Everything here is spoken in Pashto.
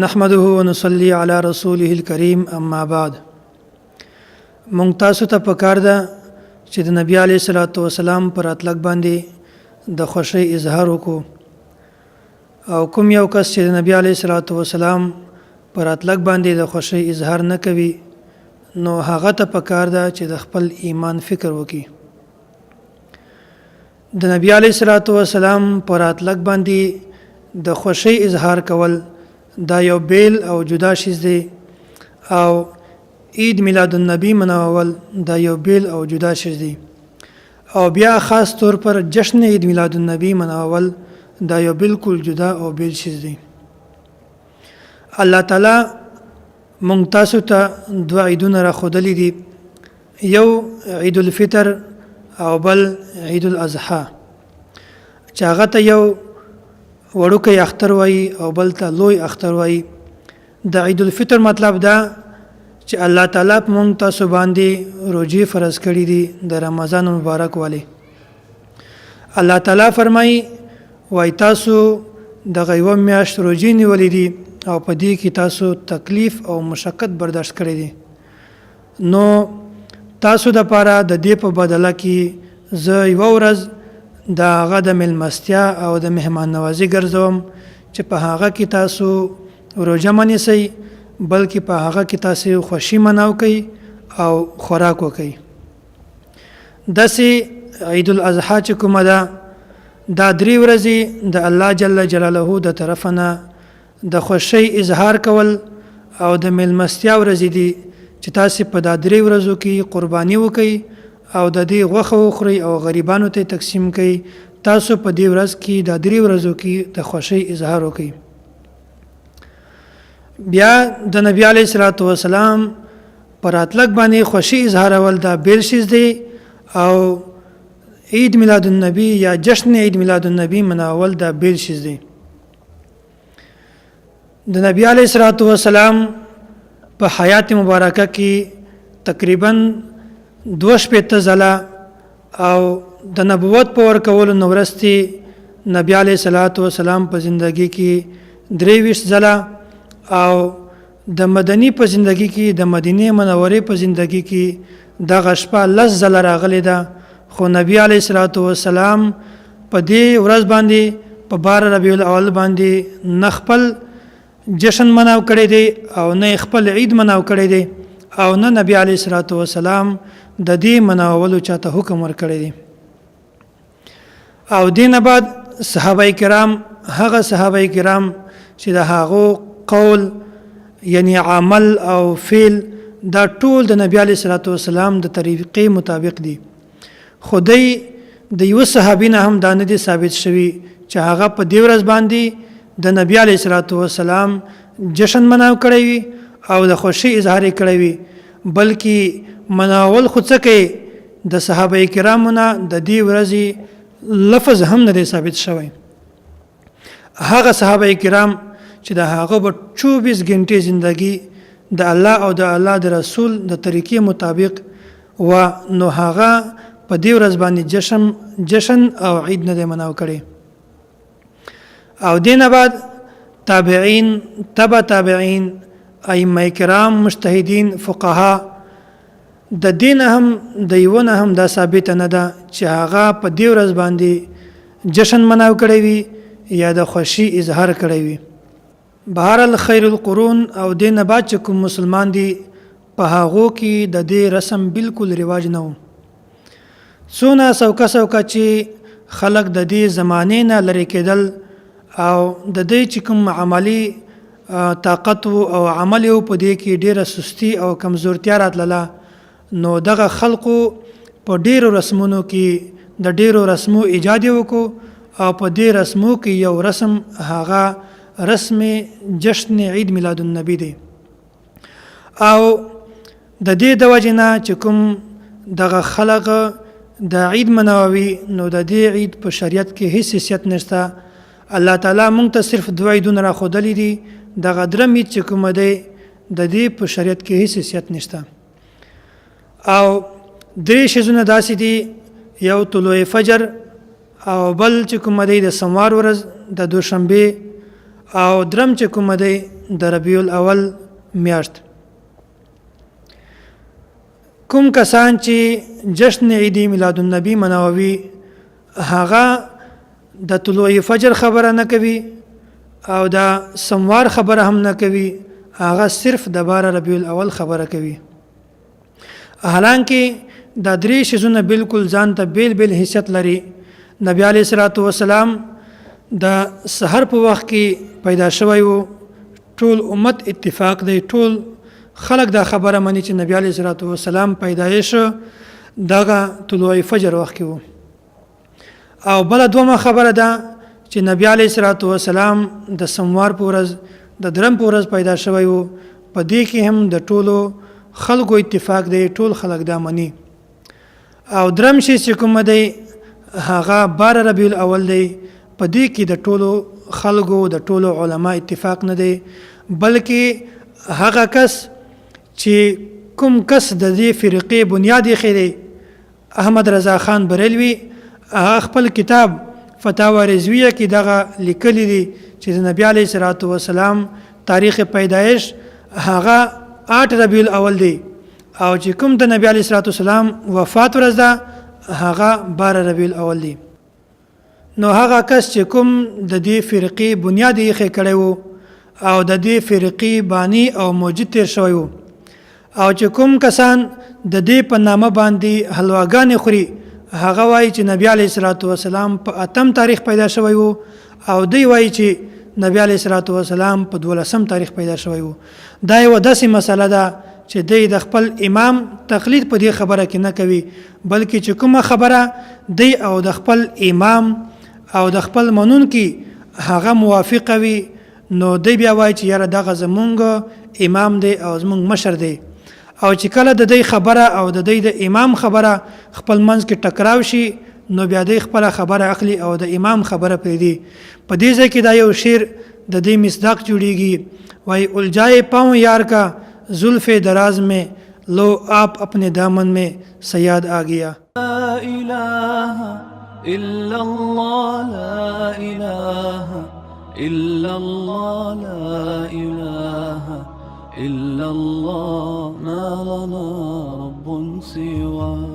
نحمده ونصلي على رسوله الكريم اما بعد. مونږ تاسو ته پکار ده چې د نبی علیه الصلاۃ والسلام پر اطلاق باندې د خوشی اظهار وکړو او کوم یو کس چې د نبی علیه الصلاۃ والسلام پر اطلاق باندې د خوشی اظهار نه کوي نو هغه ته پکار ده چې د خپل ایمان فکر وکړي. د نبی علیه الصلاۃ والسلام پر اطلاق باندې د خوشی اظهار کول دا یو بیل او جدا شیز دی او عید میلاد النبی مناول دا یو بیل او جدا شیز دی او بیا خاص طور پر جشن عید میلاد النبی مناول دا یو بالکل جدا او بیل شیز دی. الله تعالی مونږ تاسو ته دوه عیدونه را خودلی دي، یو عید الفطر او بل عید الاضحى چې هغه ته یو وړوکی اختر وای او بل ته لوی اختر وای. د عید الفطر مطلب دا چې الله تعالی په مونږ تاسو باندې روزي فرض کړی دي د رمضان مبارک والی. الله تعالی فرمایي وای تاسو د غیوه میاشت روزي نیولې دي او په دې کې تاسو تکلیف او مشقت برداشت کړی دي، نو تاسو د پاره د دې په بدله کې زه یو ورځ د هغه د میلمستیا او د مهمان نوازي ګرځوم چې په هغه کې تاسو روژه منیسئ بلکې په هغه کې تاسو خوشي مناو کوي او خوراک وکړئ. داسې عید الاضحى چې کومه ده دا 3 ورځې د الله جل جلاله د طرفه نه د خوشی اظهار کول او د میلمستیا ورځې دي چې تاسو په دا 3 ورځو کې قرباني وکړئ او د دې غوښه وخورئ او غریبانو ته تقسیم کړئ. تاسو په دې ورځ کې د 3 ورځو کې د خوشی اظهار وکړئ. بیا د نبی علیه الصلاۃ والسلام پر اطلاق باندې خوشی اظهار ول دا بیل شیز دی او عید میلاد النبی یا جشن عید میلاد النبی مناول دا بیل شیز دی. د نبی علیه الصلاۃ والسلام په حیات مبارکه کې تقریبا 2 ځله او د نبوت په ورکولو نو وروسته نبی علیه الصلاۃ والسلام په زندگی کې 23 ځله او د مدنی په زندگی کې د مدینه منورې په زندگی کې د غشپه 10 ځله راغلی ده، خو نبی علیه الصلاۃ والسلام په دې ورځ باندې په 12 ربیع الاول باندې نه خپل جشن مناو کړی دی او نه خپل عید مناو کړی دی او نه نبی علیه الصلاۃ والسلام د دې مناولو چاته حکم ورکړی دی. او دینه بعد صحابه کرام هغه صحابه کرام چې د هغو قول یعنی عمل او فعل دا ټول د نبی علیه الصلاۃ والسلام د طریقې مطابق دي. خدای د یو صحابي نه هم دا نه دي ثابت شوی چې هغه په دې ورځ باندې د نبی علیه الصلاۃ والسلام جشن مناو کړی وي او د خوشی اظهار کړی وي، بلکې مناول خو څه کوي د صحابه کرامو نه د دې ورځې لفظ هم نه دی ثابت شوی. هغه صحابه کرام چې د هغه په 24 غنټې زندگی د الله او د الله د رسول د طریقې مطابق و نو هغه په دې ورځ باندې جشن او عید نه دی مناو کړی. او دینه بعد تابعین تبع تابعین ائمه کرام مجتهدین فقها د دین هم د یوونه هم دا ثابت نه ده چې هغه په دې ورځ باندې جشن مناو کړی وي یا د خوشی اظهار کړی وي. بهر الخير القرون او دینه بعد چې کوم مسلمان دي په هغه کې د دې رسم بالکل رواج نه و. سونه سوکا چې خلق د دې زمانه نه لری کېدل او د دې چې کوم عملی طاقت او عمل په دې کې ډیره سستی او کمزورتیا راتله، نو دغه خلقو په ډیرو رسمونو کې د ډیرو رسمو ایجاد وکړو او په دې رسمو کې یو رسم هغه رسم جشن عید میلاد النبی دی. او د دې د وجنه چې کوم دغه خلق د عید مناوي نو د دې عید په شریعت کې هیڅ حیثیت نشته. الله تعالی مونږ ته صرف 2 عیدونه را خودلی دي، دغه درم عید چې کوم دی د دې په شریعت کې هیڅ حیثیت نشته. او 3 شیزونه داسې دي، یو طلوع فجر او بل چې کوم دی د سموار ورځ د دوشنبه او درم چې کوم دی د ربیع الاول میاشت. کوم کسان چې جشن عید میلاد النبی مناوي هغه د طلوع فجر خبره نه کوي او د سموار خبره هم نه کوي، هغه صرف د 12 ربیع الاول خبره کوي. حالانکه دا درې شیزونه بالکل ځان ته بیل بیل حیثیت لري. نبی علیه الصلاۃ والسلام د سحر په وخت کې پیدا شوی وو، ټول امت اتفاق دی، ټول خلق دا خبره مني چې نبی علیه الصلاۃ والسلام پیدایش دغه طلوع فجر وخت کې وو. او بل دومره خبره ده چې نبی علیه الصلاۃ والسلام د سموار په ورځ د درم په ورځ پیدا شوی وو. په دې کې هم د ټولو خلکو اتفاق دی، ټول خلق دا مني. او درم شي چې کوم دی هغه 12 ربیع الاول دی. په دې کې د ټولو خلکو د ټولو علما اتفاق نه دی، بلکې هغه کس چې کوم کس د دې فرقې بنیادی خیری احمد رضا خان بریلوی خپل کتاب فتاوا رضویه کې دغه لیکلی دی چې د نبی علیه الصلاۃ والسلام تاریخ پیدایش هغه 8 ربیع الاول دی او چې کوم د نبی علیه الصلاۃ والسلام وفات ورځ ده هغه 12 ربیع الاول دی. نو هغه کس چې کوم د دې فرقې بنیاد یې کړی وو او د دې فرقې بانی او موجود تیر شوی وو، او چې کوم کسان د دې په نامه باندې حلواګانې خوري هغه وایي چې نبی علیه الصلاۃ والسلام په 8 تاریخ پیدا شوی وو، او دوی وایي چې نبی علیه الصلاۃ والسلام په 12 تاریخ پیدا شوی وو. دا یو داسې مسله ده چې دوی د خپل امام تقلید په دې خبره کې نه کوي، بلکې چې کومه خبره دوی او د خپل امام او د خپل منون کې هغه موافق وي نو دوی بیا وایي چې یاره دغه زمونږ امام دی او زمونږ مشر دی. او چې کله د دوی خبره او د دوی د امام خبره خپل منځ کې ټکراو شي نو بیا دوی خپل خبره اخلي او د امام خبره پرېږدي. په دې ځای کې دا یو شعر د دې مصداق جوړیږي، وایي الجائے پاؤں یار کا زلف دراز میں لو آپ اپنے دامن میں سیاد آ گیا. لا الہ الا اللہ لا الہ الا اللہ لا الہ الا اللہ ما لنا رب سواه.